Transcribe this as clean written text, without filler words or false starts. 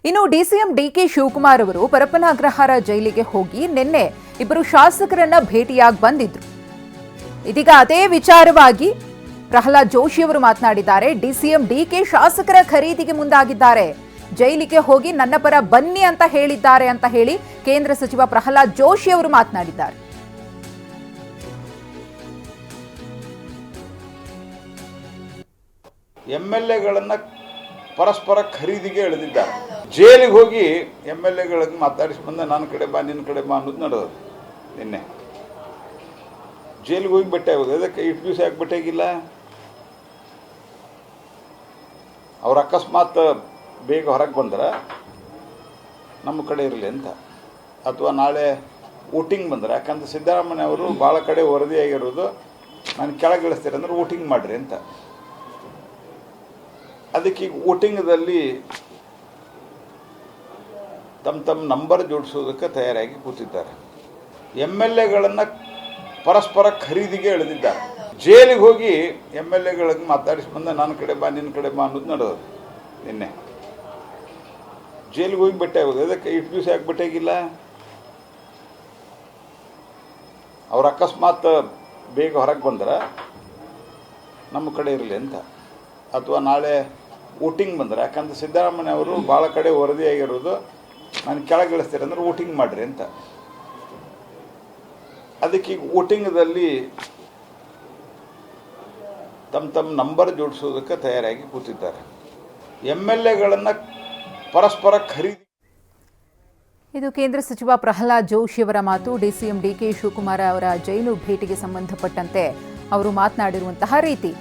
ಇನ್ನು DCM DK Shivakumar ಅವರು ಪರಪ್ಪನ ಅಗ್ರಹಾರ ಜೈಲಿಗೆ ಹೋಗಿ ನಿನ್ನೆ ಇಬ್ಬರು ಶಾಸಕರನ್ನ ಭೇಟಿಯಾಗಿ ಬಂದಿದ್ರು. ಇದೀಗ ಅದೇ ವಿಚಾರವಾಗಿ ಪ್ರಹ್ಲಾದ್ ಜೋಶಿ ಅವರು ಮಾತನಾಡಿದ್ದಾರೆ. ಡಿಸಿಎಂ ಡಿಕೆ ಶಾಸಕರ ಖರೀದಿಗೆ ಮುಂದಾಗಿದ್ದಾರೆ. ಜೈಲಿಗೆ ಹೋಗಿ ನನ್ನ ಪರ ಬನ್ನಿ ಅಂತ ಹೇಳಿದ್ದಾರೆ ಅಂತ ಹೇಳಿ ಕೇಂದ್ರ ಸಚಿವ ಪ್ರಹ್ಲಾದ್ ಜೋಶಿ ಅವರು ಮಾತನಾಡಿದ್ದಾರೆ. ಎಂಎಲ್ಎಗಳನ್ನ ಪರಸ್ಪರ ಖರೀದಿಗೆ ಎಳೆದಿದ್ದಾರೆ. ಜೈಲಿಗೆ ಹೋಗಿ ಎಂಎಲ್ಎಗಳಿಗೆ ಮಾತಾಡಿಸಿ ಬಂದ ನನ್ನ ಕಡೆ ಬಾ ನಿನ್ನ ಕಡೆ ಬಾ ಅನ್ನೋದು ನಡೆದದು. ನಿನ್ನೆ ಜೈಲಿಗೆ ಹೋಗಿ ಬಟ್ಟೆ ಆಗೋದು. ಅದಕ್ಕೆ ಇಷ್ಟು ದಿವಸ ಯಾಕೆ ಬಟ್ಟೆಗಿಲ್ಲ? ಅವ್ರು ಅಕಸ್ಮಾತ್ ಬೇಗ ಹೊರಗೆ ಬಂದ್ರೆ ನಮ್ಮ ಕಡೆ ಇರಲಿ ಅಂತ, ಅಥವಾ ನಾಳೆ ವೋಟಿಂಗ್ ಬಂದ್ರೆ, ಯಾಕಂದ್ರೆ ಸಿದ್ದರಾಮಯ್ಯ ಅವರು ಭಾಳ ಕಡೆ ವರದಿಯಾಗಿರೋದು ನಾನು ಕೆಳಗಿಳಿಸ್ತೀರಿ ಅಂದ್ರೆ ವೋಟಿಂಗ್ ಮಾಡಿರಿ ಅಂತ. ಅದಕ್ಕೆ ಈಗ ವೋಟಿಂಗದಲ್ಲಿ ತಮ್ಮ ನಂಬರ್ ಜೋಡಿಸೋದಕ್ಕೆ ತಯಾರಾಗಿ ಕೂತಿದ್ದಾರೆ. ಎಂಎಲ್ಎಗಳನ್ನು ಪರಸ್ಪರ ಖರೀದಿಗೆ ಎಳೆದಿದ್ದಾರೆ. ಜೈಲಿಗೆ ಹೋಗಿ ಎಂಎಲ್ಎಗಳಿಗೆ ಮಾತಾಡಿಸಿ ಬಂದ ನನ್ನ ಕಡೆ ಬಾ ನಿನ್ನ ಕಡೆ ಬಾ ಅನ್ನೋದು ನಡೆದದು. ನಿನ್ನೆ ಜೈಲಿಗೆ ಹೋಗಿ ಬಟ್ಟೆ ಆಗೋದು. ಅದಕ್ಕೆ ಇಷ್ಟು ದಿವಸ ಯಾಕೆ ಬಟ್ಟೆಗಿಲ್ಲ? ಅವ್ರು ಅಕಸ್ಮಾತ್ ಬೇಗ ಹೊರಗೆ ಬಂದ್ರೆ ನಮ್ಮ ಕಡೆ ಇರಲಿ ಅಂತ, ಅಥವಾ ನಾಳೆ ವೋಟಿಂಗ್ ಬಂದ್ರೆ, ಯಾಕಂದ್ರೆ ಸಿದ್ದರಾಮಯ್ಯ ಅವರು ಭಾಳ ಕಡೆ ವರದಿಯಾಗಿರೋದು ನಾನು ಕೆಳಗಿಳಿಸ್ತೀರಿ ಅಂದ್ರೆ ವೋಟಿಂಗ್ ಮಾಡಿರಿ ಅಂತ. ಅದಕ್ಕೆ ಈಗ ವೋಟಿಂಗದಲ್ಲಿ ತಮ್ಮ ನಂಬರ್ ಜೋಡಿಸೋದಕ್ಕೆ ತಯಾರಾಗಿ ಕೂತಿದ್ದಾರೆ. ಎಂಎಲ್ಎಗಳನ್ನು ಪರಸ್ಪರ ಖರೀದಿ. ಇದು ಕೇಂದ್ರ ಸಚಿವ ಪ್ರಹ್ಲಾದ್ ಜೋಶಿ ಅವರ ಮಾತು. ಡಿಸಿಎಂ ಡಿಕೆ ಶಿವಕುಮಾರ್ ಅವರ ಜೈಲು ಭೇಟಿಗೆ ಸಂಬಂಧಪಟ್ಟಂತೆ ಅವರು ಮಾತನಾಡಿರುವಂತಹ ರೀತಿ.